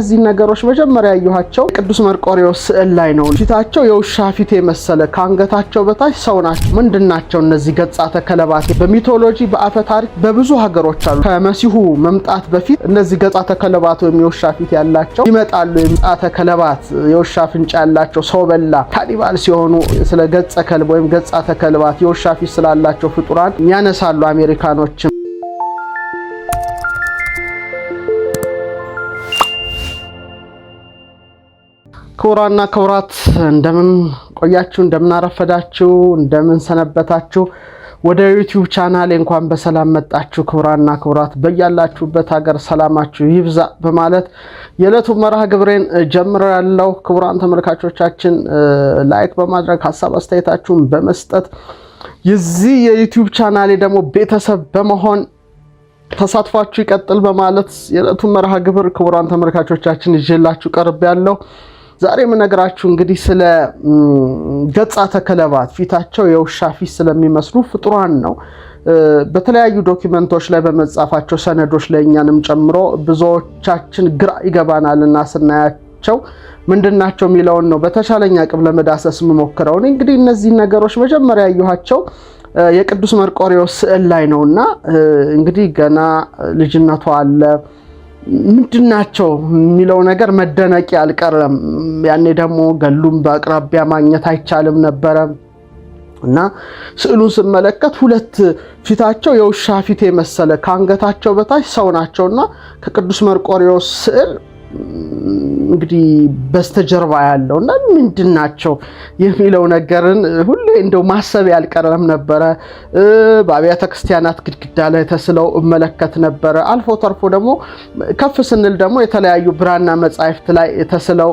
እዚህ ነገሮች መጀመሪያ ያዩሃቸው ቅዱስ መርቆሬዎስ ስዕል ላይ ነው። ፊታቸው የውሻ ፊት የመሰለ ካንገታቸው በታች ሰው ናቸው። ምንድናቸው እነዚህ ገጻተ ከለባት? በሚቶሎጂ በአፈ ታሪክ በብዙ ሀገሮች አሉ። ከመሲሁ መምጣት በፊት እነዚህ ገጻተ ከለባት ወይም የውሻ ፊት ያላቸው ይመጣሉ። ገጻተ ከለባት የውሻ ፍንጫ ያላቸው ሰው በላ ካኒባል ሲሆኑ ስለ ገጸ ከልብ ወይም ገጻተ ከለባት የውሻ ፊት ስላላቸው ፍጡራን ያነሳሉ አሜሪካኖች። ክቡራና ክቡራት እንደምን ቆያችሁ፣ እንደምን አረፈዳችሁ፣ እንደምን ሰነበታችሁ። ወደ ዩቲዩብ ቻናሌ እንኳን በሰላም መጣችሁ። ክቡራና ክቡራት በያላችሁበት ሀገር ሰላማችሁ ይብዛ በማለት የዕለቱ መርሃ ግብሬን ጀምሬያለሁ። ክቡራን ተመልካቾቻችን ላይክ በማድረግ ሀሳብ አስተያየታችሁን በመስጠት የዚህ የዩቲዩብ ቻናሌ ደግሞ ቤተሰብ በመሆን ተሳትፏችሁ ይቀጥል በማለት የዕለቱ መርሃ ግብር ክቡራን ተመልካቾቻችን ይዤላችሁ ቀርቤያለሁ። ዛሬ የምነግራችሁ እንግዲህ ስለ ገጻተ ከለባት ፊታቸው የውሻ ፊት ስለሚመስሉ ፍጡራን ነው። በተለያዩ ዶክመንቶች ላይ በመጻፋቸው ሰነዶች ላይ እኛንም ጨምሮ ብዙዎቻችን ግራ ይገባናልና ስናያቸው ምንድናቸው የሚለውን ነው በተሻለኛ አቅም ለመዳሰስ የምሞክረው። እንግዲህ እነዚህ ነገሮች መጀመሪያ ያዩሃቸው የቅዱስ መርቆሬዎስ ስዕል ላይ ነውና እንግዲህ ገና ልጅነቱ አለ ምንድናቸው የሚለው ነገር መደነቅ ያልቀረም። ያኔ ደግሞ ገሉም በአቅራቢያ ማግኘት አይቻልም ነበር እና ስዕሉን ስመለከት ሁለት ፊታቸው የውሻ ፊት የመሰለ ካንገታቸው በታች ሰው ናቸውና ከቅዱስ መርቆሬዎስ ስዕል እንግዲህ በስተጀርባ ያለውና ምንድናቸው የሚለው ነገርን ሁሌ እንደው ማሰብ ያልቀረም ነበር። በአብያተ ክርስቲያናት ግድግዳ ላይ ተስለው እመለከት ነበር። አልፎ ተርፎ ደግሞ ከፍ ስንል ደግሞ የተለያዩ ብራና መጻሕፍት ላይ ተስለው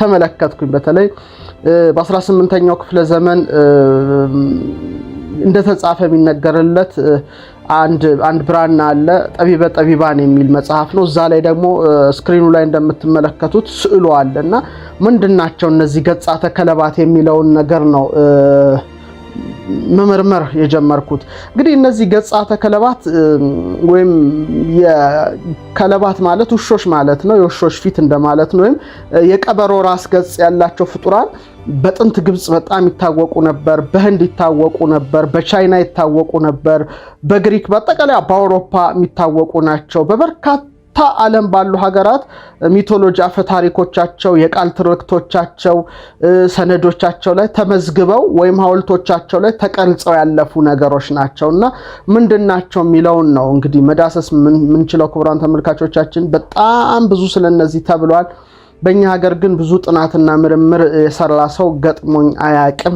ተመለከትኩኝ። በተለይ በ18ኛው ክፍለ ዘመን እንደተጻፈ የሚነገርለት አንድ ብራና አለ፣ ጠቢበ ጠቢባን የሚል መጽሐፍ ነው። እዛ ላይ ደግሞ ስክሪኑ ላይ እንደምትመለከቱት ስዕሉ አለና ምንድናቸው እነዚህ ገጻተ ከለባት የሚለውን ነገር ነው መመርመር የጀመርኩት። እንግዲህ እነዚህ ገጻተ ከለባት ወይም የከለባት ማለት ውሾች ማለት ነው። የውሾች ፊት እንደማለት ነው። ወይም የቀበሮ ራስ ገጽ ያላቸው ፍጡራን በጥንት ግብጽ በጣም ይታወቁ ነበር፣ በህንድ ይታወቁ ነበር፣ በቻይና ይታወቁ ነበር፣ በግሪክ በአጠቃላይ በአውሮፓ የሚታወቁ ናቸው። በበርካታ ዓለም ባሉ ሀገራት ሚቶሎጂ አፈ ታሪኮቻቸው፣ የቃል ትርክቶቻቸው፣ ሰነዶቻቸው ላይ ተመዝግበው ወይም ሐውልቶቻቸው ላይ ተቀርጸው ያለፉ ነገሮች ናቸውና ምንድናቸው የሚለውን ነው እንግዲህ መዳሰስ ምንችለው። ክቡራን ተመልካቾቻችን በጣም ብዙ ስለነዚህ ተብሏል። በእኛ ሀገር ግን ብዙ ጥናትና ምርምር የሰራ ሰው ገጥሞኝ አያቅም።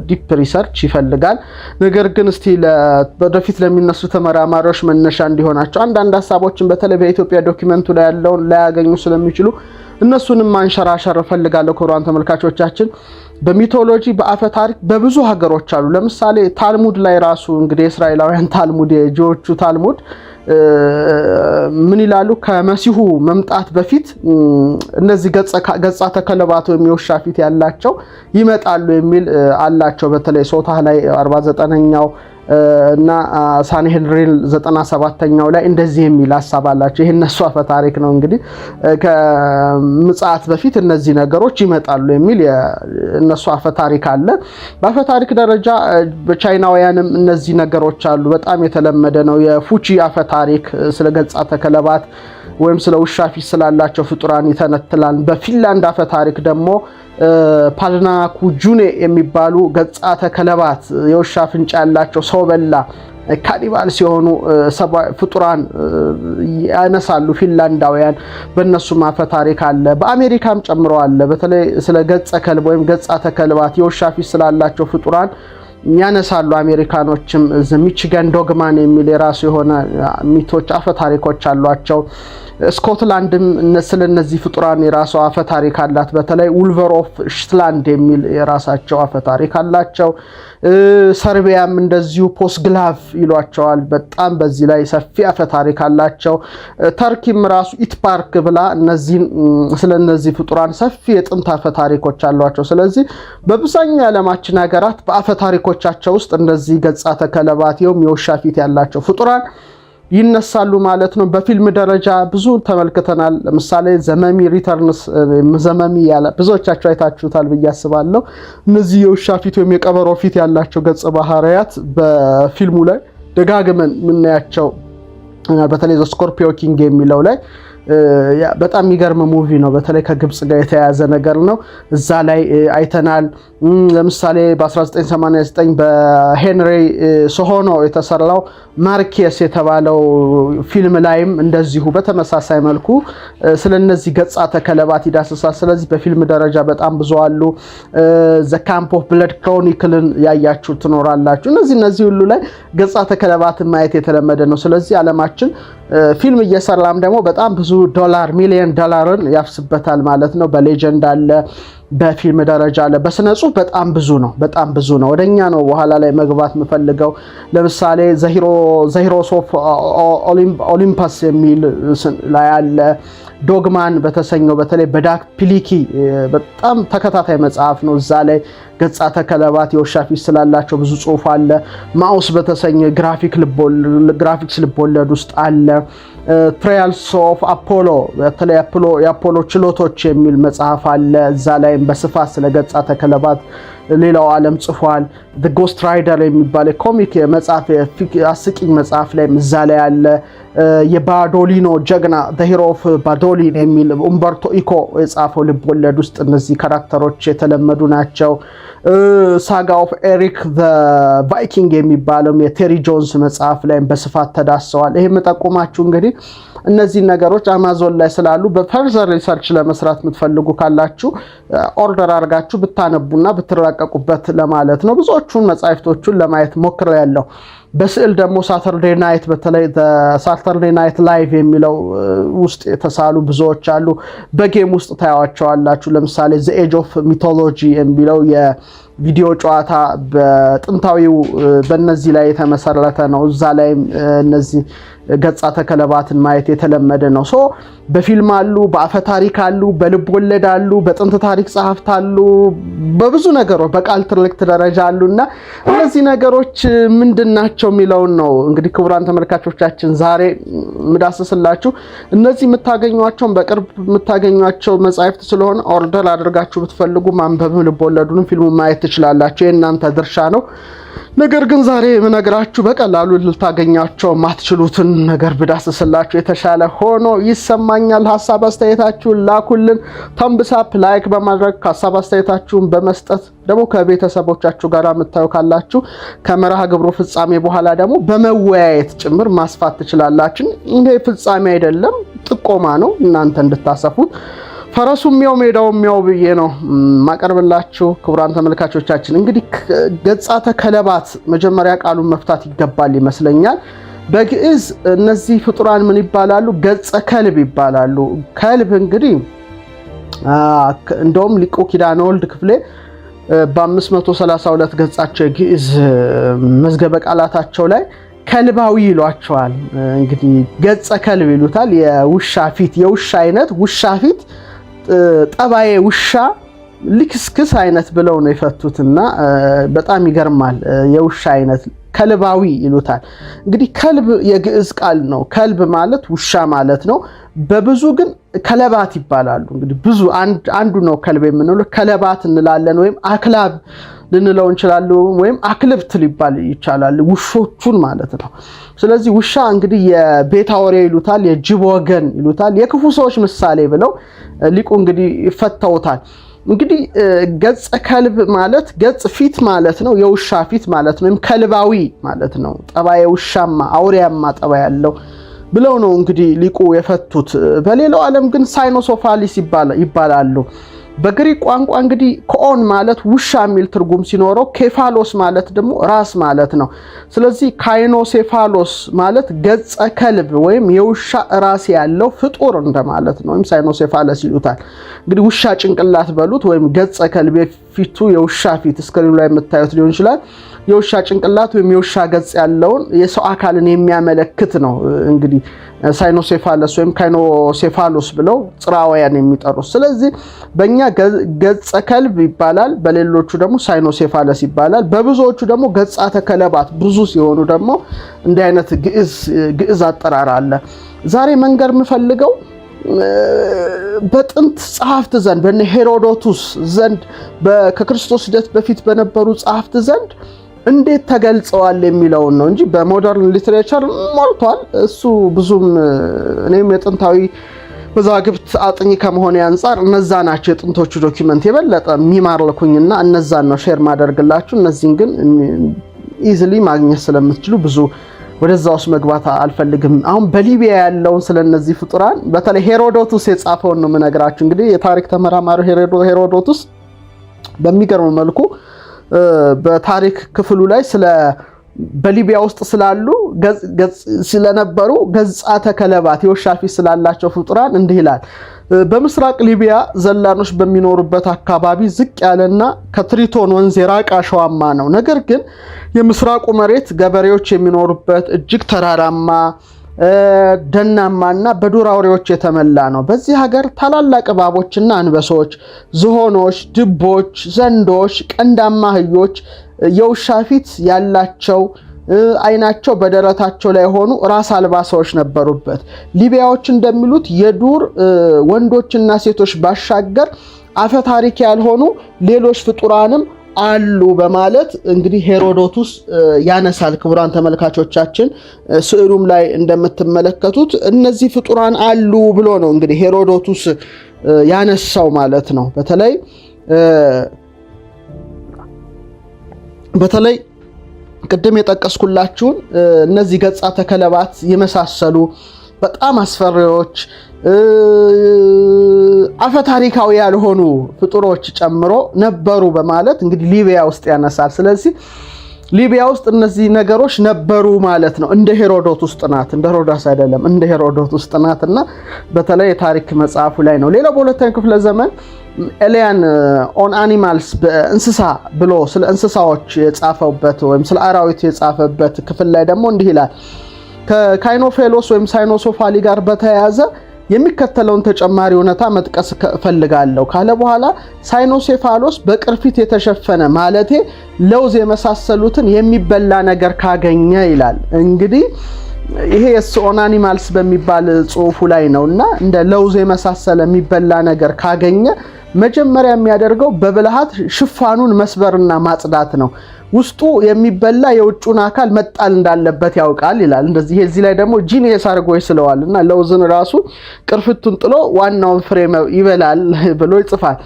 ዲፕ ሪሰርች ይፈልጋል። ነገር ግን እስቲ ወደፊት ለሚነሱ ተመራማሪዎች መነሻ እንዲሆናቸው አንዳንድ ሀሳቦችን በተለይ በኢትዮጵያ ዶክመንቱ ላይ ያለውን ላያገኙ ስለሚችሉ እነሱንም ማንሸራሸር ፈልጋለሁ። ክቡራን ተመልካቾቻችን በሚቶሎጂ በአፈ ታሪክ በብዙ ሀገሮች አሉ። ለምሳሌ ታልሙድ ላይ ራሱ እንግዲህ እስራኤላውያን ታልሙድ የጆቹ ታልሙድ ምን ይላሉ? ከመሲሁ መምጣት በፊት እነዚህ ገጻተ ከለባት ወይም የውሻ ፊት ያላቸው ይመጣሉ የሚል አላቸው። በተለይ ሶታ ላይ 49ኛው እና ሳንሄድሪን 97ኛው ላይ እንደዚህ የሚል ሐሳብ አላቸው። ይሄ እነሱ አፈ ታሪክ ነው። እንግዲህ ከምጽአት በፊት እነዚህ ነገሮች ይመጣሉ የሚል እነሱ አፈ ታሪክ አለ። በአፈ ታሪክ ደረጃ በቻይናውያንም እነዚህ ነገሮች አሉ። በጣም የተለመደ ነው። የፉቺ አፈ ታሪክ ስለ ገጻተ ከለባት ወይም ስለ ውሻ ፊት ስላላቸው ፍጡራን ይተነትላል። በፊንላንድ አፈ ታሪክ ደግሞ ፓልናኩጁኔ የሚባሉ ገጻተ ከለባት የውሻ ፍንጫ ያላቸው ሰው በላ ካኒባል ሲሆኑ ፍጡራን ያነሳሉ ፊንላንዳውያን። በእነሱም አፈ ታሪክ አለ። በአሜሪካም ጨምሮ አለ። በተለይ ስለ ገጸ ከልብ ወይም ገጻተ ከለባት የውሻ ፊት ስላላቸው ፍጡራን ያነሳሉ አሜሪካኖችም። ሚቺጋን ዶግማን የሚል የራሱ የሆነ ሚቶች አፈ ታሪኮች አሏቸው። ስኮትላንድም ስለነዚህ ፍጡራን የራሱ አፈ ታሪክ አላት። በተለይ ውልቨር ኦፍ ሽትላንድ የሚል የራሳቸው አፈ ታሪክ አላቸው። ሰርቢያም እንደዚሁ ፖስግላቭ ይሏቸዋል። በጣም በዚህ ላይ ሰፊ አፈ ታሪክ አላቸው። ተርኪም ራሱ ኢትፓርክ ብላ ስለነዚህ ፍጡራን ሰፊ የጥንት አፈ ታሪኮች አሏቸው። ስለዚህ በብዛኛው የዓለማችን ሀገራት በአፈ ታሪኮቻቸው ውስጥ እንደዚህ ገጻተ ከለባት የውሻ ፊት ያላቸው ፍጡራን ይነሳሉ ማለት ነው። በፊልም ደረጃ ብዙ ተመልክተናል። ለምሳሌ ዘመሚ ሪተርንስ ዘመሚ ያለ ብዙዎቻችሁ አይታችሁታል ብዬ አስባለሁ። እነዚህ የውሻ ፊት ወይም የቀበሮ ፊት ያላቸው ገጸ ባህሪያት በፊልሙ ላይ ደጋግመን የምናያቸው በተለይ ዘ ስኮርፒዮ ኪንግ የሚለው ላይ በጣም የሚገርም ሙቪ ነው። በተለይ ከግብጽ ጋር የተያያዘ ነገር ነው። እዛ ላይ አይተናል። ለምሳሌ በ1989 በሄንሪ ሶሆኖ የተሰራው ማርኬስ የተባለው ፊልም ላይም እንደዚሁ በተመሳሳይ መልኩ ስለነዚህ ገጻተ ከለባት ይዳስሳል። ስለዚህ በፊልም ደረጃ በጣም ብዙ አሉ። ዘ ካምፕ ኦፍ ብለድ ክሮኒክልን ያያችሁ ትኖራላችሁ። እነዚህ ሁሉ ላይ ገጻተ ከለባትን ማየት የተለመደ ነው። ስለዚህ ዓለማችን ፊልም እየሰራም ደግሞ በጣም ብዙ ሚሊዮን ዶላርን ያፍስበታል ማለት ነው። በሌጀንድ አለ፣ በፊልም ደረጃ አለ፣ በስነ ጽሁፍ በጣም ብዙ ነው። ወደኛ ነው በኋላ ላይ መግባት የምፈልገው። ለምሳሌ ዘሂሮስ ኦፍ ኦሊምፐስ የሚል ላይ አለ። ዶግማን በተሰኘው በተለይ በዳክ ፒሊኪ በጣም ተከታታይ መጽሐፍ ነው። እዛ ላይ ገጻተ ከለባት የውሻ ፊት ስላላቸው ብዙ ጽሁፍ አለ። ማውስ በተሰኘ ግራፊክስ ልቦለድ ውስጥ አለ። ትራያልስ ኦፍ አፖሎ በተለይ የአፖሎ ችሎቶች የሚል መጽሐፍ አለ። እዛ ላይም በስፋት ስለ ገጻተ ከለባት ሌላው ዓለም ጽፏል። ዘ ጎስት ራይደር የሚባል ኮሚክ መጽሐፍ አስቂኝ መጽሐፍ ላይ እዛ ላይ አለ። የባዶሊኖ ጀግና ዘ ሂሮ ኦፍ ባዶሊን የሚል ኡምበርቶ ኢኮ የጻፈው ልብ ወለድ ውስጥ እነዚህ ካራክተሮች የተለመዱ ናቸው። ሳጋ ኦፍ ኤሪክ ዘ ቫይኪንግ የሚባለው የቴሪ ጆንስ መጽሐፍ ላይ በስፋት ተዳሰዋል። ይሄ መጠቆማችሁ እንግዲህ እነዚህ ነገሮች አማዞን ላይ ስላሉ በፈርዘር ሪሰርች ለመስራት የምትፈልጉ ካላችሁ ኦርደር አድርጋችሁ ብታነቡና ብትራቀቁበት ለማለት ነው። ብዙዎቹን መጻሕፍቶቹን ለማየት ሞክሬያለሁ። በስዕል ደግሞ ሳተርዴ ናይት በተለይ ሳተርዴ ናይት ላይቭ የሚለው ውስጥ የተሳሉ ብዙዎች አሉ። በጌም ውስጥ ታያዋቸዋላችሁ። ለምሳሌ ዘ ኤጅ ኦፍ ሚቶሎጂ የሚለው የቪዲዮ ጨዋታ በጥንታዊው በእነዚህ ላይ የተመሰረተ ነው። እዛ ላይ እነዚህ ገጻተ ከለባትን ማየት የተለመደ ነው። በፊልም አሉ፣ በአፈ ታሪክ አሉ፣ በልብ ወለድ አሉ፣ በጥንት ታሪክ ጸሐፍት አሉ፣ በብዙ ነገሮች በቃል ትርክት ደረጃ አሉና እነዚህ ነገሮች ምንድናቸው የሚለውን ነው እንግዲህ ክቡራን ተመልካቾቻችን ዛሬ ምዳስስላችሁ። እነዚህ የምታገኟቸውን በቅርብ የምታገኟቸው መጻሕፍት ስለሆነ ኦርደር አድርጋችሁ ብትፈልጉ ማንበብ ልብ ወለዱንም ፊልሙን ማየት ትችላላችሁ። የእናንተ ድርሻ ነው። ነገር ግን ዛሬ የምነግራችሁ በቀላሉ ልታገኛቸው ማትችሉትን ነገር ብዳስስላችሁ የተሻለ ሆኖ ይሰማኛል። ሐሳብ አስተያየታችሁን ላኩልን። ተምብስ አፕ ላይክ በማድረግ ሐሳብ አስተያየታችሁን በመስጠት ደግሞ ከቤተሰቦቻችሁ ጋር የምታዩ ካላችሁ ከመርሃ ግብሩ ፍጻሜ በኋላ ደግሞ በመወያየት ጭምር ማስፋት ትችላላችሁ። ይሄ ፍጻሜ አይደለም፣ ጥቆማ ነው እናንተ እንድታሰፉት። ፈረሱም ያው ሜዳውም ያው ብዬ ነው ማቀርብላችሁ። ክቡራን ተመልካቾቻችን እንግዲህ ገጻተ ከለባት መጀመሪያ ቃሉን መፍታት ይገባል ይመስለኛል። በግዕዝ እነዚህ ፍጡራን ምን ይባላሉ? ገጸ ከልብ ይባላሉ። ከልብ እንግዲህ እንደውም ሊቁ ኪዳነ ወልድ ክፍሌ በ532 ገጻቸው የግዕዝ መዝገበ ቃላታቸው ላይ ከልባዊ ይሏቸዋል። እንግዲህ ገጸ ከልብ ይሉታል። የውሻ ፊት የውሻ አይነት ውሻ ፊት ጠባዬ ውሻ ልክስክስ አይነት ብለው ነው የፈቱትና በጣም ይገርማል። የውሻ አይነት ከልባዊ ይሉታል። እንግዲህ ከልብ የግዕዝ ቃል ነው። ከልብ ማለት ውሻ ማለት ነው። በብዙ ግን ከለባት ይባላሉ። እንግዲህ ብዙ አንዱ ነው ከልብ የምንለው። ከለባት እንላለን ወይም አክላብ ልንለው እንችላለን ወይም አክልብት ሊባል ይቻላል። ውሾቹን ማለት ነው። ስለዚህ ውሻ እንግዲህ የቤት አውሬ ይሉታል፣ የጅብ ወገን ይሉታል፣ የክፉ ሰዎች ምሳሌ ብለው ሊቁ እንግዲህ ይፈተውታል። እንግዲህ ገጽ ከልብ ማለት ገጽ ፊት ማለት ነው። የውሻ ፊት ማለት ነው። ወይም ከልባዊ ማለት ነው። ጠባየ ውሻማ አውሬያማ ጠባይ ያለው ብለው ነው እንግዲህ ሊቁ የፈቱት። በሌላው ዓለም ግን ሳይኖሶፋሊስ ይባላሉ። በግሪክ ቋንቋ እንግዲህ ኮኦን ማለት ውሻ የሚል ትርጉም ሲኖረው ኬፋሎስ ማለት ደግሞ ራስ ማለት ነው። ስለዚህ ካይኖሴፋሎስ ማለት ገጸ ከልብ ወይም የውሻ ራስ ያለው ፍጡር እንደማለት ነው። ወይም ሳይኖሴፋለስ ይሉታል። እንግዲህ ውሻ ጭንቅላት በሉት ወይም ገጸ ከልብ ፊቱ የውሻ ፊት ስክሪኑ ላይ የምታዩት ሊሆን ይችላል። የውሻ ጭንቅላት ወይም የውሻ ገጽ ያለውን የሰው አካልን የሚያመለክት ነው። እንግዲህ ሳይኖሴፋለስ ወይም ካይኖሴፋሎስ ብለው ጽራውያን የሚጠሩት። ስለዚህ በእኛ ገጸ ከልብ ይባላል፣ በሌሎቹ ደግሞ ሳይኖሴፋለስ ይባላል። በብዙዎቹ ደግሞ ገጻተ ከለባት ብዙ ሲሆኑ ደግሞ እንዲህ አይነት ግዕዝ አጠራር አለ። ዛሬ መንገር የምፈልገው በጥንት ጸሐፍት ዘንድ በነ ሄሮዶቱስ ዘንድ ከክርስቶስ ልደት በፊት በነበሩ ጸሐፍት ዘንድ እንዴት ተገልጸዋል የሚለውን ነው እንጂ በሞደርን ሊትሬቸር ሞልቷል። እሱ ብዙም እኔም የጥንታዊ መዛግብት አጥኚ ከመሆን አንፃር እነዛ ናቸው የጥንቶቹ ዶክመንት የበለጠ የሚማርኩኝና እነዛን ነው ሼር ማደርግላችሁ። እነዚህን ግን ኢዚሊ ማግኘት ስለምትችሉ ብዙ ወደዛ ውስጥ መግባት አልፈልግም። አሁን በሊቢያ ያለውን ስለነዚህ ፍጡራን በተለይ ሄሮዶቱስ የጻፈውን ነው የምነግራችሁ። እንግዲህ የታሪክ ተመራማሪው ሄሮዶቱስ በሚገርም መልኩ በታሪክ ክፍሉ ላይ በሊቢያ ውስጥ ስላሉ ስለነበሩ ገጻተ ከለባት የውሻ ፊት ስላላቸው ፍጡራን እንዲህ ይላል። በምስራቅ ሊቢያ ዘላኖች በሚኖሩበት አካባቢ ዝቅ ያለና ከትሪቶን ወንዝ የራቀ አሸዋማ ነው። ነገር ግን የምስራቁ መሬት ገበሬዎች የሚኖሩበት እጅግ ተራራማ ደናማና በዱር አውሬዎች የተመላ ነው። በዚህ ሀገር ታላላቅ እባቦችና አንበሶች፣ ዝሆኖች፣ ድቦች፣ ዘንዶች፣ ቀንዳማ አህዮች፣ የውሻ ፊት ያላቸው አይናቸው በደረታቸው ላይ ሆኑ ራስ አልባ ሰዎች ነበሩበት። ሊቢያዎች እንደሚሉት የዱር ወንዶችና ሴቶች ባሻገር አፈ ታሪክ ያልሆኑ ሌሎች ፍጡራንም አሉ በማለት እንግዲህ ሄሮዶቱስ ያነሳል። ክቡራን ተመልካቾቻችን ስዕሉም ላይ እንደምትመለከቱት እነዚህ ፍጡራን አሉ ብሎ ነው እንግዲህ ሄሮዶቱስ ያነሳው ማለት ነው። በተለይ ቅድም የጠቀስኩላችሁን እነዚህ ገጻተ ከለባት የመሳሰሉ በጣም አስፈሪዎች አፈ ታሪካዊ ያልሆኑ ፍጡሮች ጨምሮ ነበሩ በማለት እንግዲህ ሊቢያ ውስጥ ያነሳል። ስለዚህ ሊቢያ ውስጥ እነዚህ ነገሮች ነበሩ ማለት ነው። እንደ ሄሮዶቱስ ጥናት፣ እንደ ሄሮዳስ አይደለም፣ እንደ ሄሮዶቱስ ጥናትና በተለይ የታሪክ መጽሐፉ ላይ ነው። ሌላው በሁለተኛው ክፍለ ዘመን ኤሊያን ኦን አኒማልስ በእንስሳ ብሎ ስለ እንስሳዎች የጻፈበት ወይም ስለ አራዊት የጻፈበት ክፍል ላይ ደግሞ እንዲህ ይላል። ከካይኖፌሎስ ወይም ሳይኖሶፋሊ ጋር በተያያዘ የሚከተለውን ተጨማሪ እውነታ መጥቀስ ፈልጋለሁ ካለ በኋላ ሳይኖሴፋሎስ በቅርፊት የተሸፈነ ማለቴ ለውዝ የመሳሰሉትን የሚበላ ነገር ካገኘ ይላል። እንግዲህ ይሄ ኦን አኒማልስ በሚባል ጽሑፉ ላይ ነውና እንደ ለውዝ የመሳሰለ የሚበላ ነገር ካገኘ መጀመሪያ የሚያደርገው በብልሃት ሽፋኑን መስበርና ማጽዳት ነው። ውስጡ የሚበላ የውጩን አካል መጣል እንዳለበት ያውቃል ይላል። እንደዚህ እዚህ ላይ ደግሞ ጂኒየስ አድርጎ ይስለዋልና ለውዝን ራሱ ቅርፍቱን ጥሎ ዋናውን ፍሬ ይበላል ብሎ ይጽፋል።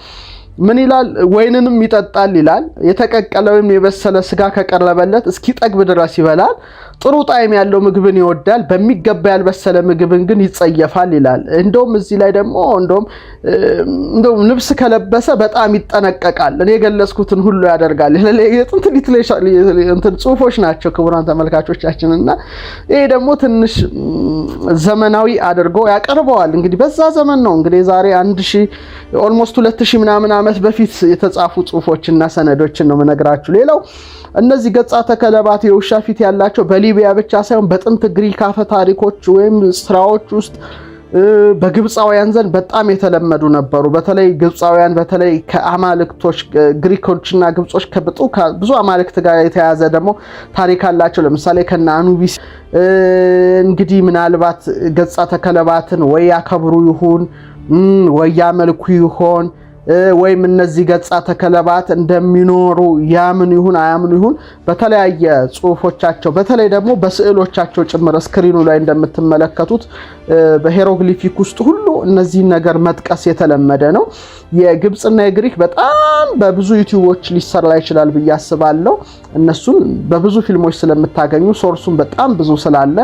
ምን ይላል? ወይንንም ይጠጣል ይላል። የተቀቀለ ወይም የበሰለ ስጋ ከቀረበለት እስኪጠግብ ድረስ ይበላል። ጥሩ ጣዕም ያለው ምግብን ይወዳል፣ በሚገባ ያልበሰለ ምግብን ግን ይጸየፋል ይላል። እንደውም እዚህ ላይ ደግሞ እንደውም ልብስ ከለበሰ በጣም ይጠነቀቃል። እኔ የገለጽኩትን ሁሉ ያደርጋል። የጥንት እንትን ጽሑፎች ናቸው ክቡራን ተመልካቾቻችንና ይሄ ደግሞ ትንሽ ዘመናዊ አድርጎ ያቀርበዋል። እንግዲህ በዛ ዘመን ነው እንግዲህ ዛሬ 1000 ኦልሞስት 2000 ምናምን ዓመት በፊት የተጻፉ ጽሑፎችና ሰነዶችን ነው የምነግራችሁ። ሌላው እነዚህ ገጻተ ከለባት የውሻ ፊት ያላቸው በሊቢያ ብቻ ሳይሆን በጥንት ግሪክ አፈ ታሪኮች ወይም ስራዎች ውስጥ በግብፃውያን ዘንድ በጣም የተለመዱ ነበሩ። በተለይ ግብፃውያን በተለይ ከአማልክቶች ግሪኮችና ግብጾች ብዙ አማልክት ጋር የተያዘ ደግሞ ታሪክ አላቸው። ለምሳሌ ከነ አኑቢስ እንግዲህ ምናልባት ገጻተ ከለባትን ወይ ያከብሩ ይሁን ወይ ያመልኩ ይሆን ወይም እነዚህ ገጻተ ከለባት እንደሚኖሩ ያምን ይሁን አያምን ይሁን በተለያየ ጽሑፎቻቸው በተለይ ደግሞ በስዕሎቻቸው ጭምር ስክሪኑ ላይ እንደምትመለከቱት በሄሮግሊፊክ ውስጥ ሁሉ እነዚህ ነገር መጥቀስ የተለመደ ነው። የግብጽና የግሪክ በጣም በብዙ ዩቲዩቦች ሊሰራ ይችላል ብዬ አስባለሁ። እነሱን በብዙ ፊልሞች ስለምታገኙ ሶርሱን በጣም ብዙ ስላለ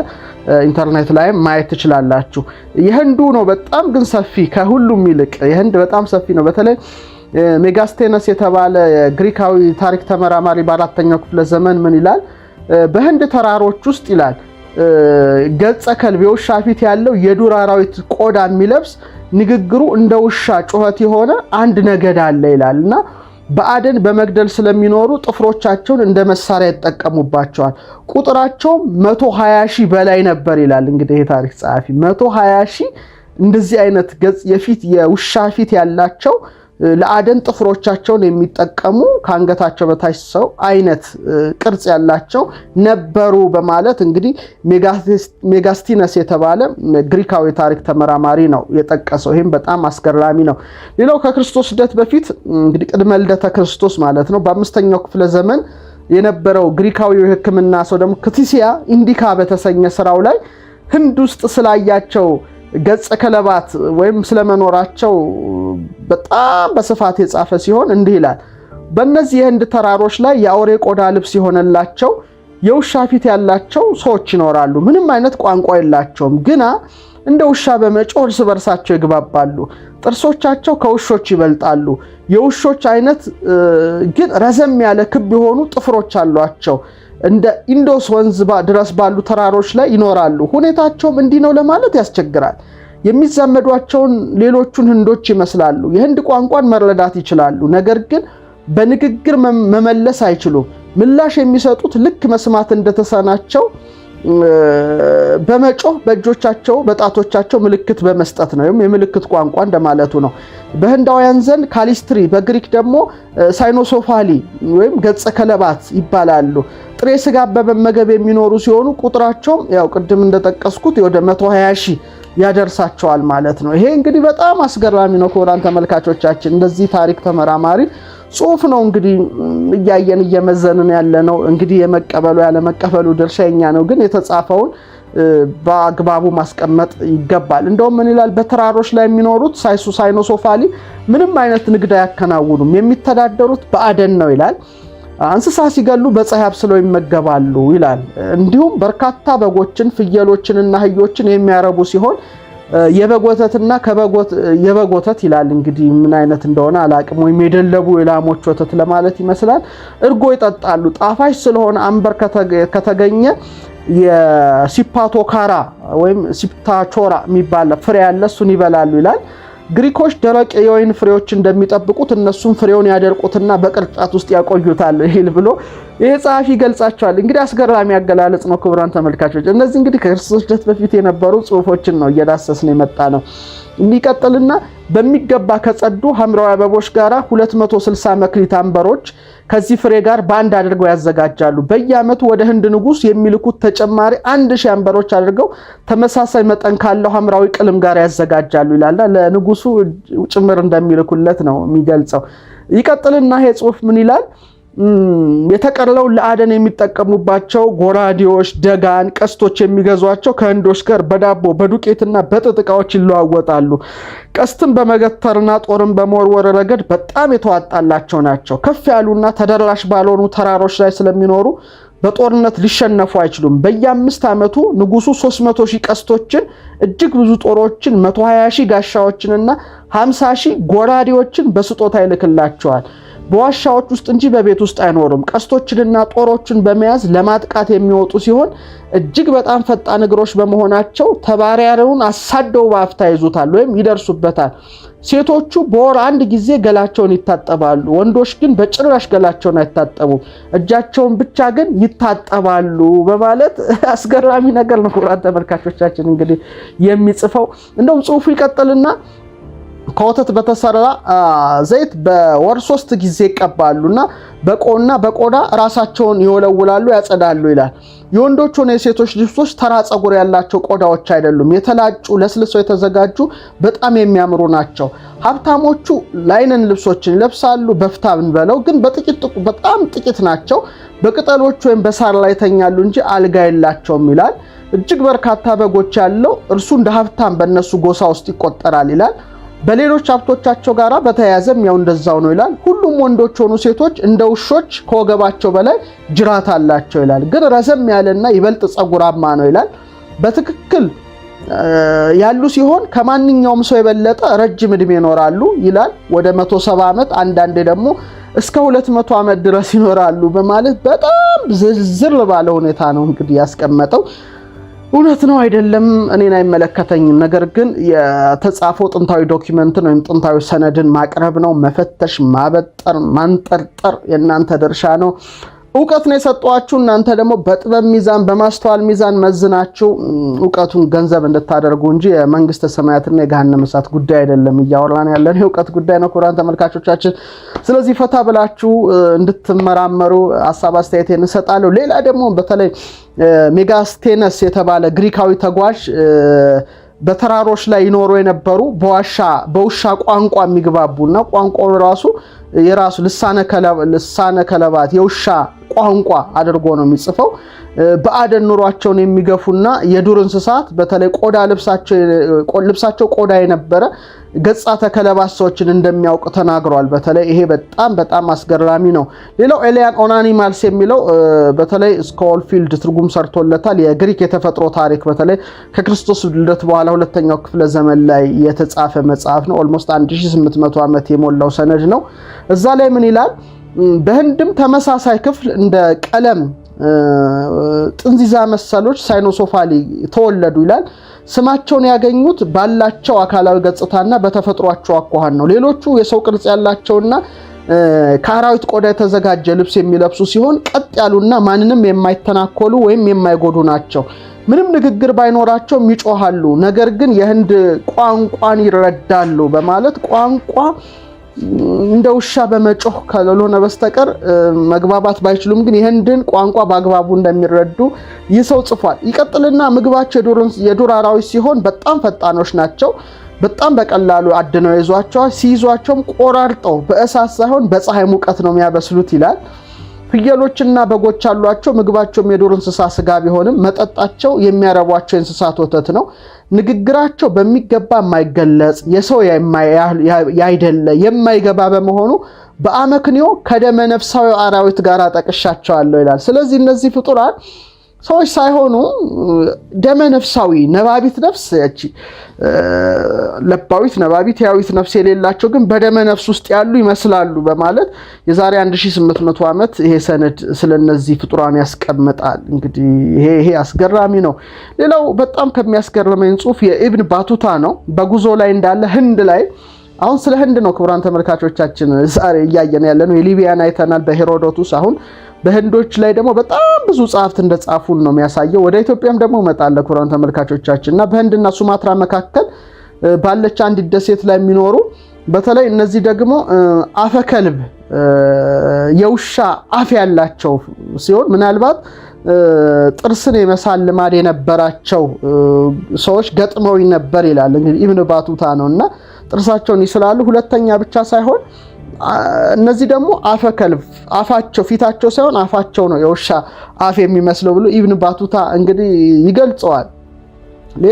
ኢንተርኔት ላይ ማየት ትችላላችሁ። የህንዱ ነው በጣም ግን ሰፊ ከሁሉም ይልቅ የህንድ በጣም ሰፊ ነው። በተለይ ሜጋስቴነስ የተባለ ግሪካዊ ታሪክ ተመራማሪ በአራተኛው ክፍለ ዘመን ምን ይላል? በህንድ ተራሮች ውስጥ ይላል ገጸ ከልብ የውሻ ፊት ያለው የዱር አራዊት ቆዳ የሚለብስ ንግግሩ እንደ ውሻ ጩኸት የሆነ አንድ ነገድ አለ ይላልና በአደን በመግደል ስለሚኖሩ ጥፍሮቻቸውን እንደ መሳሪያ ይጠቀሙባቸዋል። ቁጥራቸው 120,000 በላይ ነበር ይላል። እንግዲህ የታሪክ ጸሐፊ 120,000 እንደዚህ አይነት ገጽ የፊት የውሻ ፊት ያላቸው ለአደን ጥፍሮቻቸውን የሚጠቀሙ ከአንገታቸው በታች ሰው አይነት ቅርጽ ያላቸው ነበሩ በማለት እንግዲህ ሜጋስቲነስ የተባለ ግሪካዊ ታሪክ ተመራማሪ ነው የጠቀሰው። ይህም በጣም አስገራሚ ነው። ሌላው ከክርስቶስ ልደት በፊት እንግዲህ ቅድመ ልደተ ክርስቶስ ማለት ነው በ5ኛው ክፍለ ዘመን የነበረው ግሪካዊ የሕክምና ሰው ደግሞ ክቲሲያ ኢንዲካ በተሰኘ ስራው ላይ ህንድ ውስጥ ስላያቸው ገጽ ከለባት ወይም ስለመኖራቸው በጣም በስፋት የጻፈ ሲሆን እንዲህ ይላል። በእነዚህ የህንድ ተራሮች ላይ የአውሬ ቆዳ ልብስ የሆነላቸው የውሻ ፊት ያላቸው ሰዎች ይኖራሉ። ምንም አይነት ቋንቋ የላቸውም፣ ግና እንደ ውሻ በመጮህ እርስ በርሳቸው ይግባባሉ። ጥርሶቻቸው ከውሾች ይበልጣሉ። የውሾች አይነት ግን ረዘም ያለ ክብ የሆኑ ጥፍሮች አሏቸው። እንደ ኢንዶስ ወንዝ ድረስ ባሉ ተራሮች ላይ ይኖራሉ። ሁኔታቸውም እንዲህ ነው ለማለት ያስቸግራል። የሚዛመዷቸውን ሌሎቹን ህንዶች ይመስላሉ። የህንድ ቋንቋን መረዳት ይችላሉ፣ ነገር ግን በንግግር መመለስ አይችሉም። ምላሽ የሚሰጡት ልክ መስማት እንደተሳናቸው በመጮህ በእጆቻቸው በጣቶቻቸው ምልክት በመስጠት ነው። የምልክት ቋንቋ እንደማለቱ ነው። በህንዳውያን ዘንድ ካሊስትሪ፣ በግሪክ ደግሞ ሳይኖሶፋሊ ወይም ገጸ ከለባት ይባላሉ። ጥሬ ስጋ በመመገብ የሚኖሩ ሲሆኑ ቁጥራቸውም ያው ቅድም እንደጠቀስኩት ወደ 120,000 ያደርሳቸዋል ማለት ነው። ይሄ እንግዲህ በጣም አስገራሚ ነው። ክቡራን ተመልካቾቻችን እንደዚህ ታሪክ ተመራማሪ ጽሁፍ ነው እንግዲህ እያየን እየመዘንን ያለ ነው። እንግዲህ የመቀበሉ ያለ መቀበሉ ድርሻ የኛ ነው፣ ግን የተጻፈውን በአግባቡ ማስቀመጥ ይገባል። እንደውም ምን ይላል? በተራሮች ላይ የሚኖሩት ሳይኖሶፋሊ ምንም አይነት ንግድ አያከናውኑም፣ የሚተዳደሩት በአደን ነው ይላል። እንስሳ ሲገሉ በፀሐይ አብስለው ይመገባሉ ይላል። እንዲሁም በርካታ በጎችን፣ ፍየሎችንና አህዮችን የሚያረቡ ሲሆን የበግ ወተትና የበግ ወተት ይላል። እንግዲህ ምን አይነት እንደሆነ አላቅም፣ ወይም የደለቡ የላሞች ወተት ለማለት ይመስላል። እርጎ ይጠጣሉ። ጣፋጭ ስለሆነ አንበር ከተገኘ የሲፓቶካራ ወይም ሲፕታቾራ የሚባል ፍሬ ያለ እሱን ይበላሉ ይላል። ግሪኮች ደረቅ የወይን ፍሬዎች እንደሚጠብቁት እነሱም ፍሬውን ያደርቁትና በቅርጫት ውስጥ ያቆዩታል ይል ብሎ ይሄ ጸሐፊ ገልጻቸዋል። እንግዲህ አስገራሚ አገላለጽ ነው ክቡራን ተመልካቾች። እነዚህ እንግዲህ ከክርስቶስ ልደት በፊት የነበሩ ጽሁፎችን ነው እየዳሰስን የመጣ ነው። የሚቀጥልና በሚገባ ከጸዱ ሐምራዊ አበቦች ጋራ 260 መክሊት አንበሮች ከዚህ ፍሬ ጋር ባንድ አድርገው ያዘጋጃሉ። በየዓመቱ ወደ ህንድ ንጉስ የሚልኩት ተጨማሪ 1000 አንበሮች አድርገው ተመሳሳይ መጠን ካለው ሐምራዊ ቅልም ጋር ያዘጋጃሉ ይላልና ለንጉሱ ጭምር እንደሚልኩለት ነው የሚገልጸው። ይቀጥልና ይሄ ጽሁፍ ምን ይላል? የተቀረለው ለአደን የሚጠቀሙባቸው ጎራዴዎች፣ ደጋን፣ ቀስቶች የሚገዟቸው ከህንዶች ጋር በዳቦ በዱቄትና በጥጥ ዕቃዎች ይለዋወጣሉ። ቀስትን በመገተርና ጦርን በመወርወር ረገድ በጣም የተዋጣላቸው ናቸው። ከፍ ያሉና ተደራሽ ባልሆኑ ተራሮች ላይ ስለሚኖሩ በጦርነት ሊሸነፉ አይችሉም። በየ5 ዓመቱ ንጉሱ 300,000 ቀስቶችን፣ እጅግ ብዙ ጦሮችን፣ 120,000 ጋሻዎችንና 50,000 ጎራዴዎችን በስጦታ ይልክላቸዋል። በዋሻዎች ውስጥ እንጂ በቤት ውስጥ አይኖሩም። ቀስቶችንና ጦሮችን በመያዝ ለማጥቃት የሚወጡ ሲሆን እጅግ በጣም ፈጣን እግሮች በመሆናቸው ተባራሪውን አሳደው በአፍታ ይዙታል ወይም ይደርሱበታል። ሴቶቹ በወር አንድ ጊዜ ገላቸውን ይታጠባሉ። ወንዶች ግን በጭራሽ ገላቸውን አይታጠቡም፣ እጃቸውን ብቻ ግን ይታጠባሉ በማለት አስገራሚ ነገር ነው ክቡራን ተመልካቾቻችን እንግዲህ የሚጽፈው። እንደውም ጽሁፉ ይቀጥልና ከወተት በተሰራ ዘይት በወር 3 ጊዜ ይቀባሉና በቆዳ ራሳቸውን ይወለውላሉ፣ ያጸዳሉ ይላል። የወንዶች ሆነ የሴቶች ልብሶች ተራ ጸጉር ያላቸው ቆዳዎች አይደሉም። የተላጩ ለስልሰው የተዘጋጁ በጣም የሚያምሩ ናቸው። ሀብታሞቹ ላይነን ልብሶችን ይለብሳሉ፣ በፍታ ብንበለው ግን በጣም ጥቂት ናቸው። በቅጠሎች ወይም በሳር ላይ ተኛሉ እንጂ አልጋ የላቸውም ይላል። እጅግ በርካታ በጎች ያለው እርሱ እንደ ሀብታም በእነሱ ጎሳ ውስጥ ይቆጠራል ይላል። በሌሎች ሀብቶቻቸው ጋራ በተያያዘም ያው እንደዛው ነው ይላል። ሁሉም ወንዶች ሆኑ ሴቶች እንደ ውሾች ከወገባቸው በላይ ጅራት አላቸው ይላል። ግን ረዘም ያለና ይበልጥ ጸጉራማ ነው ይላል። በትክክል ያሉ ሲሆን ከማንኛውም ሰው የበለጠ ረጅም ዕድሜ ይኖራሉ ይላል። ወደ 170 ዓመት አንዳንዴ ደግሞ እስከ 200 ዓመት ድረስ ይኖራሉ በማለት በጣም ዝርዝር ባለ ሁኔታ ነው እንግዲህ ያስቀመጠው። እውነት ነው አይደለም እኔን አይመለከተኝም። ነገር ግን የተጻፈው ጥንታዊ ዶክመንትን ወይም ጥንታዊ ሰነድን ማቅረብ ነው። መፈተሽ፣ ማበጠር፣ ማንጠርጠር የእናንተ ድርሻ ነው። እውቀት ነው የሰጧችሁ። እናንተ ደግሞ በጥበብ ሚዛን በማስተዋል ሚዛን መዝናችሁ እውቀቱን ገንዘብ እንድታደርጉ እንጂ የመንግስተ ሰማያትና የገሃነመ እሳት ጉዳይ አይደለም እያወራን ያለን የእውቀት ጉዳይ ነው ክቡራን ተመልካቾቻችን። ስለዚህ ፈታ ብላችሁ እንድትመራመሩ ሐሳብ አስተያየቴን እሰጣለሁ። ሌላ ደግሞ በተለይ ሜጋስቴነስ የተባለ ግሪካዊ ተጓዥ በተራሮች ላይ ይኖሩ የነበሩ በውሻ ቋንቋ የሚግባቡና ቋንቋው ራሱ የራሱ ልሳነ ከለባት የውሻ ቋንቋ አድርጎ ነው የሚጽፈው። በአደን ኑሯቸውን የሚገፉና የዱር እንስሳት በተለይ ልብሳቸው ቆዳ የነበረ ገጻተ ከለባት ሰዎችን እንደሚያውቅ ተናግሯል። በተለይ ይሄ በጣም አስገራሚ ነው። ሌላው ኤሊያን ኦን አኒማልስ የሚለው በተለይ ስኮልፊልድ ትርጉም ሰርቶለታል። የግሪክ የተፈጥሮ ታሪክ በተለይ ከክርስቶስ ልደት በኋላ ሁለተኛው ክፍለ ዘመን ላይ የተጻፈ መጽሐፍ ነው። ኦልሞስት 1800 ዓመት የሞላው ሰነድ ነው። እዛ ላይ ምን ይላል? በህንድም ተመሳሳይ ክፍል እንደ ቀለም ጥንዚዛ መሰሎች ሳይኖሶፋሊ ተወለዱ ይላል። ስማቸውን ያገኙት ባላቸው አካላዊ ገጽታና በተፈጥሯቸው አኳኋን ነው። ሌሎቹ የሰው ቅርጽ ያላቸውና ከአራዊት ቆዳ የተዘጋጀ ልብስ የሚለብሱ ሲሆን ቀጥ ያሉና ማንንም የማይተናኮሉ ወይም የማይጎዱ ናቸው። ምንም ንግግር ባይኖራቸውም ይጮሃሉ፣ ነገር ግን የህንድ ቋንቋን ይረዳሉ በማለት ቋንቋ እንደ ውሻ በመጮህ ካልሆነ በስተቀር መግባባት ባይችሉም ግን የህንድን ቋንቋ በአግባቡ እንደሚረዱ ይህ ሰው ጽፏል። ይቀጥልና ምግባቸው የዱር አራዊት ሲሆን በጣም ፈጣኖች ናቸው። በጣም በቀላሉ አድነው ይዟቸዋል። ሲይዟቸውም ቆራርጠው በእሳት ሳይሆን በፀሐይ ሙቀት ነው የሚያበስሉት ይላል። ፍየሎችና በጎች አሏቸው። ምግባቸውም የዱር እንስሳ ስጋ ቢሆንም መጠጣቸው የሚያረቧቸው የእንስሳት ወተት ነው። ንግግራቸው በሚገባ የማይገለጽ የሰው ያይደለ የማይገባ በመሆኑ በአመክንዮ ከደመ ነፍሳዊ አራዊት ጋር ጠቅሻቸዋለሁ ይላል። ስለዚህ እነዚህ ፍጡራን ሰዎች ሳይሆኑ ደመ ነፍሳዊ ነባቢት ነፍስ እቺ ለባዊት ነባቢት ያዊት ነፍስ የሌላቸው ግን በደመ ነፍስ ውስጥ ያሉ ይመስላሉ በማለት የዛሬ 1800 ዓመት ይሄ ሰነድ ስለነዚህ ፍጡራን ያስቀምጣል። እንግዲህ ይሄ አስገራሚ ነው። ሌላው በጣም ከሚያስገርመኝ ጽሑፍ የኢብን ባቱታ ነው። በጉዞ ላይ እንዳለ ህንድ ላይ አሁን ስለ ህንድ ነው ክቡራን ተመልካቾቻችን ዛሬ እያየን ያለነው። የሊቢያን አይተናል በሄሮዶቱስ። አሁን በህንዶች ላይ ደግሞ በጣም ብዙ ጻፍት እንደጻፉን ነው የሚያሳየው። ወደ ኢትዮጵያም ደግሞ መጣለ ክቡራን ተመልካቾቻችንና በህንድና ሱማትራ መካከል ባለች አንድ ደሴት ላይ የሚኖሩ በተለይ እነዚህ ደግሞ አፈከልብ የውሻ አፍ ያላቸው ሲሆን ምናልባት ጥርስን የመሳል ልማድ የነበራቸው ሰዎች ገጥመው ነበር ይላል። እንግዲህ ኢብን ባቱታ ነውና ጥርሳቸውን ይስላሉ። ሁለተኛ ብቻ ሳይሆን እነዚህ ደግሞ አፈከልብ አፋቸው ፊታቸው ሳይሆን አፋቸው ነው የውሻ አፍ የሚመስለው ብሎ ኢብን ባቱታ እንግዲህ ይገልጸዋል።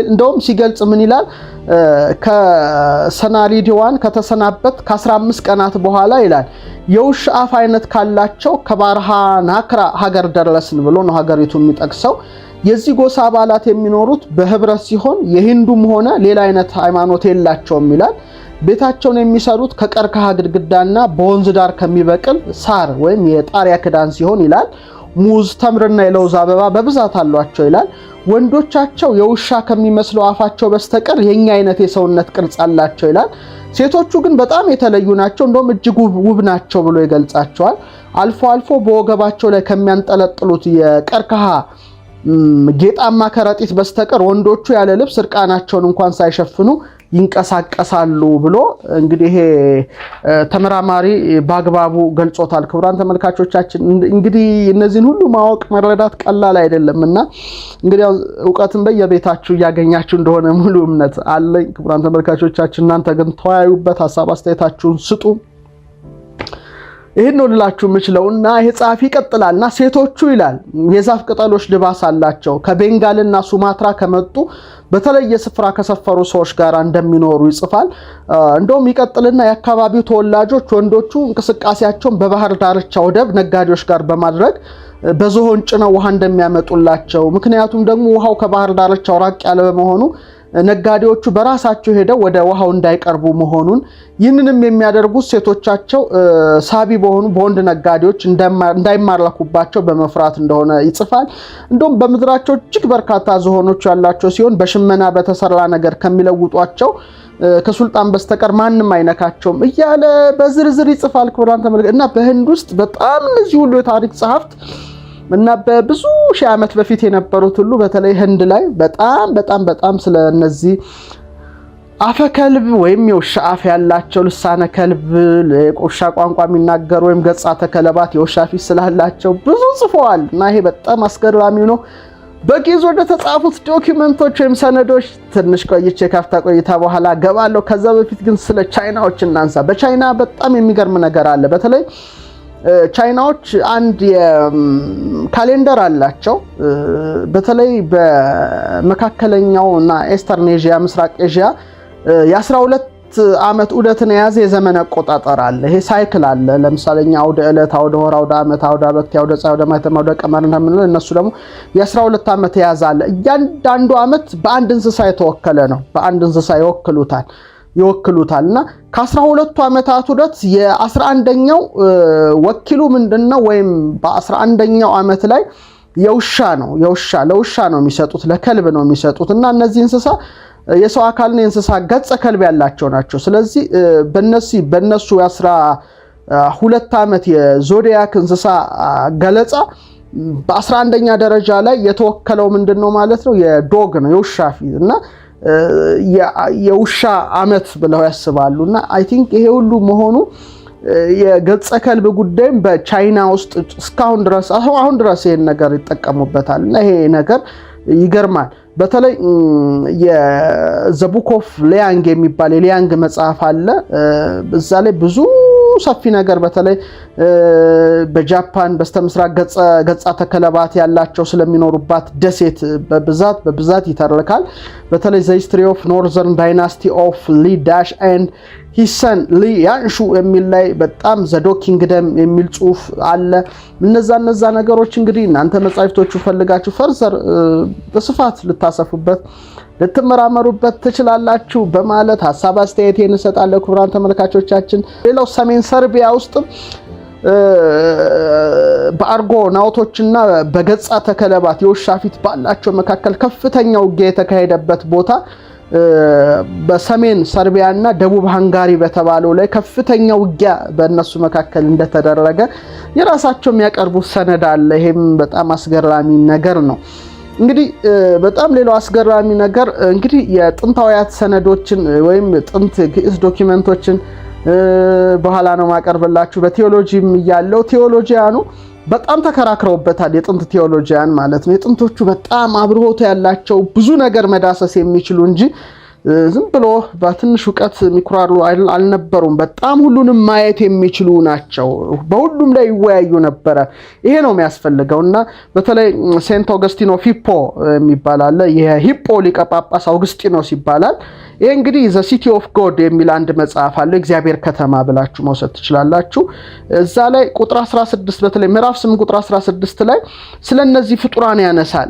እንደውም ሲገልጽ ምን ይላል? ከሰናሪዲዋን ከተሰናበት ከ15 ቀናት በኋላ ይላል የውሻ አፍ አይነት ካላቸው ከባርሃ ናክራ ሀገር ደረስን ብሎ ነው ሀገሪቱ የሚጠቅሰው። የዚህ ጎሳ አባላት የሚኖሩት በህብረት ሲሆን የሂንዱም ሆነ ሌላ አይነት ሃይማኖት የላቸውም ይላል። ቤታቸውን የሚሰሩት ከቀርከሃ ግድግዳና በወንዝ ዳር ከሚበቅል ሳር ወይም የጣሪያ ክዳን ሲሆን ይላል። ሙዝ፣ ተምርና የለውዝ አበባ በብዛት አሏቸው ይላል። ወንዶቻቸው የውሻ ከሚመስለው አፋቸው በስተቀር የኛ አይነት የሰውነት ቅርጽ አላቸው ይላል። ሴቶቹ ግን በጣም የተለዩ ናቸው፣ እንደውም እጅግ ውብ ናቸው ብሎ ይገልጻቸዋል። አልፎ አልፎ በወገባቸው ላይ ከሚያንጠለጥሉት የቀርከሃ ጌጣማ ከረጢት በስተቀር ወንዶቹ ያለ ልብስ እርቃናቸውን እንኳን ሳይሸፍኑ ይንቀሳቀሳሉ ብሎ እንግዲህ ይሄ ተመራማሪ በአግባቡ ገልጾታል። ክቡራን ተመልካቾቻችን እንግዲህ እነዚህን ሁሉ ማወቅ መረዳት ቀላል አይደለምና እንግዲህ ዕውቀትን በየቤታችሁ እያገኛችሁ እንደሆነ ሙሉ እምነት አለኝ። ክቡራን ተመልካቾቻችን እናንተ ግን ተወያዩበት፣ ሐሳብ አስተያየታችሁን ስጡ። ይሄን ነው ልላችሁ የምችለውና ይሄ ጻፊ ይቀጥላልና ሴቶቹ ይላል የዛፍ ቅጠሎች ልባስ አላቸው። ከቤንጋልና ሱማትራ ከመጡ በተለየ ስፍራ ከሰፈሩ ሰዎች ጋር እንደሚኖሩ ይጽፋል። እንደውም ይቀጥልና የአካባቢው ተወላጆች ወንዶቹ እንቅስቃሴያቸውን በባህር ዳርቻ ወደብ ነጋዴዎች ጋር በማድረግ በዝሆን ጭነው ውሃ እንደሚያመጡላቸው፣ ምክንያቱም ደግሞ ውሃው ከባህር ዳርቻው ራቅ ያለ በመሆኑ ነጋዴዎቹ በራሳቸው ሄደው ወደ ውሃው እንዳይቀርቡ መሆኑን ይህንንም የሚያደርጉት ሴቶቻቸው ሳቢ በሆኑ በወንድ ነጋዴዎች እንዳይማረኩባቸው በመፍራት እንደሆነ ይጽፋል። እንደውም በምድራቸው እጅግ በርካታ ዝሆኖች ያላቸው ሲሆን በሽመና በተሰራ ነገር ከሚለውጧቸው ከሱልጣን በስተቀር ማንም አይነካቸውም እያለ በዝርዝር ይጽፋል። ክቡራን ተመልካቾች እና በህንድ ውስጥ በጣም እነዚህ ሁሉ የታሪክ ጸሐፍት እና በብዙ ሺህ ዓመት በፊት የነበሩት ሁሉ በተለይ ህንድ ላይ በጣም ስለ እነዚህ አፈ ከልብ ወይም የውሻ አፍ ያላቸው ልሳነ ከልብ የውሻ ቋንቋ የሚናገሩ ወይም ገጻተ ከለባት የውሻ ፊት ስላላቸው ብዙ ጽፈዋል እና ይሄ በጣም አስገራሚ ነው። በጊዜ ወደ ተጻፉት ዶክመንቶች ወይም ሰነዶች ትንሽ ቆይቼ ካፍታ ቆይታ በኋላ ገባለሁ። ከዛ በፊት ግን ስለ ቻይናዎች እናንሳ። በቻይና በጣም የሚገርም ነገር አለ። በተለይ ቻይናዎች አንድ ካሌንደር አላቸው። በተለይ በመካከለኛው እና ኤስተርን ኤዥያ ምስራቅ ኤዥያ የ12 ዓመት ዑደትን የያዘ የዘመን አቆጣጠር አለ። ይሄ ሳይክል አለ። ለምሳሌኛ አውደ ዕለት፣ አውደ ወር፣ አውደ ዓመት፣ አውደ አበክት፣ አውደ ፀሐይ፣ አውደ ማይተም፣ አውደ ቀመር እንደምንለው እነሱ ደግሞ የ12 ዓመት የያዘ አለ። እያንዳንዱ ዓመት በአንድ እንስሳ የተወከለ ነው። በአንድ እንስሳ ይወክሉታል እና ከ12ቱ ዓመታት ዑደት የ11ኛው ወኪሉ ምንድነው? ወይም በ11ኛው ዓመት ላይ ለውሻ ነው የሚሰጡት፣ ለከልብ ነው የሚሰጡት እና እነዚህ እንስሳ የሰው አካልና የእንስሳ ገጸ ከልብ ያላቸው ናቸው። ስለዚህ በነሱ የ12 ዓመት የዞዲያክ እንስሳ ገለጻ በ11ኛ ደረጃ ላይ የተወከለው ምንድነው ማለት ነው? የዶግ ነው፣ የውሻ ፊት እና የውሻ ዓመት ብለው ያስባሉና አይ ቲንክ ይሄ ሁሉ መሆኑ የገጸ ከልብ ጉዳይም በቻይና ውስጥ እስካሁን ድረስ አሁን ድረስ ይሄን ነገር ይጠቀሙበታል እና ይሄ ነገር ይገርማል። በተለይ የዘ ቡክ ኦፍ ሊያንግ የሚባል የሊያንግ መጽሐፍ አለ። እዛ ላይ ብዙ ሰፊ ነገር በተለይ በጃፓን በስተምስራቅ ገጻተ ከለባት ያላቸው ስለሚኖሩባት ደሴት በብዛት ይተርካል። በተለይ ዘ ሂስትሪ ኦፍ ኖርዘርን ዳይናስቲ ኦፍ ሊ ዳሽ ኤንድ ሂሰን ሊ ያንሹ የሚል ላይ በጣም ዘዶ ኪንግደም የሚል ጽሁፍ አለ። እነዛ ነገሮች እንግዲህ እናንተ መጻሕፍቶቹ ፈልጋችሁ ፈርዘር በስፋት ልታሰፉበት ልትመራመሩበት ትችላላችሁ በማለት ሐሳብ አስተያየቴን እሰጣለሁ። ክቡራን ተመልካቾቻችን ሌላው ሰሜን ሰርቢያ ውስጥ በአርጎ ናውቶችና በገጻተ ከለባት የውሻ ፊት ባላቸው መካከል ከፍተኛ ውጊያ የተካሄደበት ቦታ በሰሜን ሰርቢያና ደቡብ ሃንጋሪ በተባለው ላይ ከፍተኛ ውጊያ በእነሱ መካከል እንደተደረገ የራሳቸው የሚያቀርቡት ሰነድ አለ። ይሄም በጣም አስገራሚ ነገር ነው። እንግዲህ በጣም ሌላው አስገራሚ ነገር እንግዲህ የጥንታውያት ሰነዶችን ወይም ጥንት ግዕዝ ዶክመንቶችን በኋላ ነው ማቀርብላችሁ። በቴዎሎጂም ያለው ቴዎሎጂያኑ በጣም ተከራክረውበታል። የጥንት ቴዎሎጂያን ማለት ነው። የጥንቶቹ በጣም አብርሆት ያላቸው ብዙ ነገር መዳሰስ የሚችሉ እንጂ ዝም ብሎ በትንሽ ዕውቀት የሚኩራሩ አልነበሩም። በጣም ሁሉንም ማየት የሚችሉ ናቸው። በሁሉም ላይ ይወያዩ ነበረ። ይሄ ነው የሚያስፈልገውና በተለይ ሴንት ኦገስቲኖ ሂፖ የሚባል አለ። የሂፖ ሊቀ ጳጳስ አውግስጢኖስ ይባላል። ይሄ እንግዲህ ዘ ሲቲ ኦፍ ጎድ የሚል አንድ መጽሐፍ አለ። እግዚአብሔር ከተማ ብላችሁ መውሰድ ትችላላችሁ። እዛ ላይ ቁጥር 16 በተለይ ምዕራፍ 8 ቁጥር 16 ላይ ስለነዚህ ፍጡራን ያነሳል።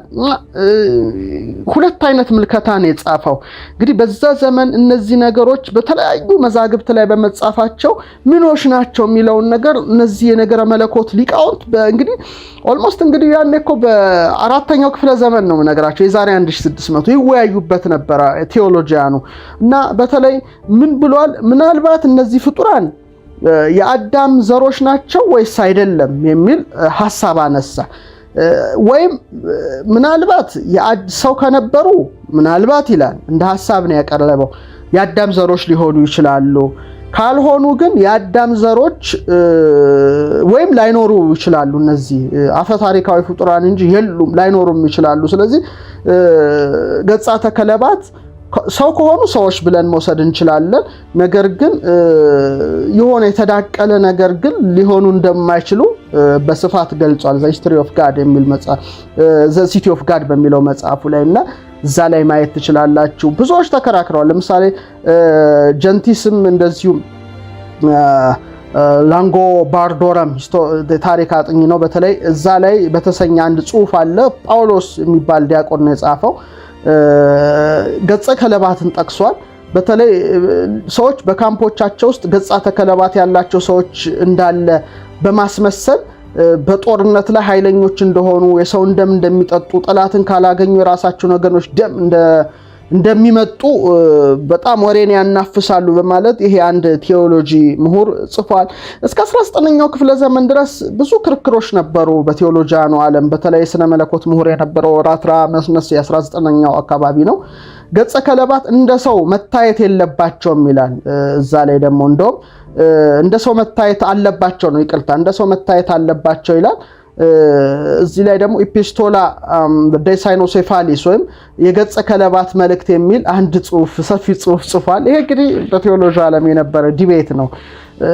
ሁለት አይነት ምልከታ ነው የጻፈው። እንግዲህ በዛ ዘመን እነዚህ ነገሮች በተለያዩ መዛግብት ላይ በመጻፋቸው ምኖች ናቸው የሚለውን ነገር እነዚህ የነገረ መለኮት ሊቃውንት እንግዲህ ኦልሞስት እንግዲህ ያኔ እኮ በአራተኛው ክፍለ ዘመን ነው ነገራቸው የዛሬ 1600 ይወያዩበት ነበር ቴዎሎጂያኑ እና በተለይ ምን ብሏል? ምናልባት እነዚህ ፍጡራን የአዳም ዘሮች ናቸው ወይስ አይደለም የሚል ሐሳብ አነሳ። ወይም ምናልባት ሰው ከነበሩ ምናልባት ይላል እንደ ሐሳብ ነው ያቀረበው የአዳም ዘሮች ሊሆኑ ይችላሉ። ካልሆኑ ግን የአዳም ዘሮች ወይም ላይኖሩ ይችላሉ። እነዚህ አፈታሪካዊ ፍጡራን እንጂ የሉም ላይኖሩም ይችላሉ። ስለዚህ ገጻተ ከለባት ሰው ከሆኑ ሰዎች ብለን መውሰድ እንችላለን። ነገር ግን የሆነ የተዳቀለ ነገር ግን ሊሆኑ እንደማይችሉ በስፋት ገልጿል። ዘ ሂስትሪ ኦፍ ጋድ የሚል መጽሐፍ ዘ ሲቲ ኦፍ ጋድ በሚለው መጽሐፉ ላይና እዛ ላይ ማየት ትችላላችሁ። ብዙዎች ተከራክረዋል። ለምሳሌ ጀንቲስም እንደዚሁ ላንጎ ባርዶረም ታሪክ አጥኚ ነው። በተለይ እዛ ላይ በተሰኛ አንድ ጽሑፍ አለ። ጳውሎስ የሚባል ዲያቆን ነው የጻፈው። ገጸ ከለባትን ጠቅሷል። በተለይ ሰዎች በካምፖቻቸው ውስጥ ገጻተ ከለባት ያላቸው ሰዎች እንዳለ በማስመሰል በጦርነት ላይ ኃይለኞች እንደሆኑ የሰው ደም እንደሚጠጡ ጠላትን ካላገኙ የራሳቸው ወገኖች ደም እንደሚመጡ በጣም ወሬን ያናፍሳሉ በማለት ይሄ አንድ ቴዎሎጂ ምሁር ጽፏል። እስከ 19ኛው ክፍለ ዘመን ድረስ ብዙ ክርክሮች ነበሩ በቴዎሎጂያኑ ዓለም። በተለይ ስነ መለኮት ምሁር የነበረው ራትራ መስነስ የ19ኛው አካባቢ ነው። ገጸ ከለባት እንደ ሰው መታየት የለባቸውም ይላል። እዛ ላይ ደግሞ እንደውም እንደ ሰው መታየት አለባቸው ነው፣ ይቅርታ እንደ ሰው መታየት አለባቸው ይላል። እዚህ ላይ ደግሞ ኢፒስቶላ ዴሳይኖሴፋሊስ ወይም የገጸ ከለባት መልእክት የሚል አንድ ጽሁፍ ሰፊ ጽሁፍ ጽፏል። ይሄ እንግዲህ በቴዎሎጂ ዓለም የነበረ ዲቤት ነው።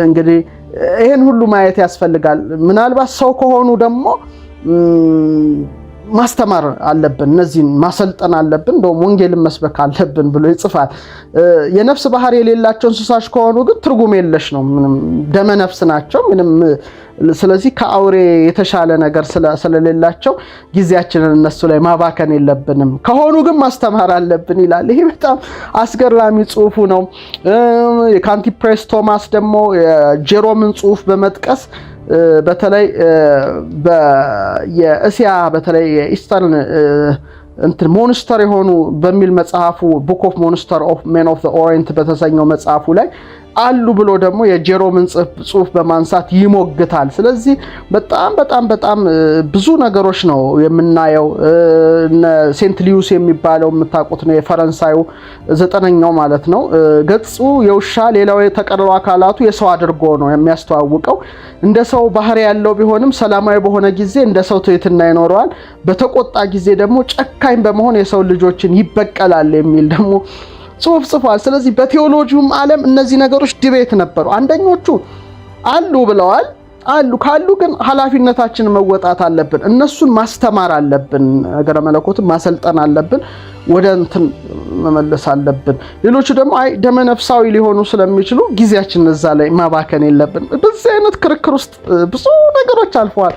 እንግዲህ ይሄን ሁሉ ማየት ያስፈልጋል። ምናልባት ሰው ከሆኑ ደግሞ ማስተማር አለብን፣ እነዚህን ማሰልጠን አለብን፣ እንደውም ወንጌልን መስበክ አለብን ብሎ ይጽፋል። የነፍስ ባህሪ የሌላቸው እንስሳች ከሆኑ ግን ትርጉም የለሽ ነው፣ ምንም ደመ ነፍስ ናቸው ምንም። ስለዚህ ከአውሬ የተሻለ ነገር ስለሌላቸው ጊዜያችንን እነሱ ላይ ማባከን የለብንም። ከሆኑ ግን ማስተማር አለብን ይላል። ይሄ በጣም አስገራሚ ጽሁፉ ነው። የካንቲፕሬስ ቶማስ ደግሞ የጄሮምን ጽሁፍ በመጥቀስ በተለይ የእስያ በተለይ የኢስተርን ሞንስተር የሆኑ በሚል መጽሐፉ ቡክ ኦፍ ሞንስተር ኦፍ ሜን ኦፍ ዘ ኦሪየንት በተሰኘው መጽሐፉ ላይ አሉ ብሎ ደግሞ የጄሮምን ጽሁፍ በማንሳት ይሞግታል። ስለዚህ በጣም ብዙ ነገሮች ነው የምናየው። ሴንት ሊዩስ የሚባለው የምታውቁት ነው፣ የፈረንሳዩ 9ኛው ማለት ነው። ገጹ የውሻ ሌላው የተቀረው አካላቱ የሰው አድርጎ ነው የሚያስተዋውቀው። እንደ ሰው ባህሪ ያለው ቢሆንም ሰላማዊ በሆነ ጊዜ እንደ ሰው ትህትና ይኖረዋል፣ በተቆጣ ጊዜ ደግሞ ጨካኝ በመሆን የሰው ልጆችን ይበቀላል የሚል ደግሞ ጽሁፍ ጽፏል። ስለዚህ በቴዎሎጂውም ዓለም እነዚህ ነገሮች ዲቤት ነበሩ። አንደኞቹ አሉ ብለዋል። ካሉ ግን ኃላፊነታችንን መወጣት አለብን፣ እነሱን ማስተማር አለብን፣ ነገረ መለኮትን ማሰልጠን አለብን፣ ወደ እንትን መመለስ አለብን። ሌሎቹ ደግሞ አይ ደመነፍሳዊ ሊሆኑ ስለሚችሉ ጊዜያችንን እዛ ላይ ማባከን የለብን። በዚህ አይነት ክርክር ውስጥ ብዙ ነገሮች አልፈዋል።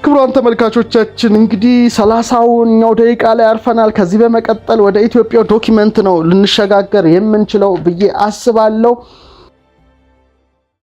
ክቡራን ተመልካቾቻችን እንግዲህ 30ኛው ደቂቃ ላይ አርፈናል። ከዚህ በመቀጠል ወደ ኢትዮጵያ ዶክመንት ነው ልንሸጋገር የምንችለው ብዬ አስባለሁ።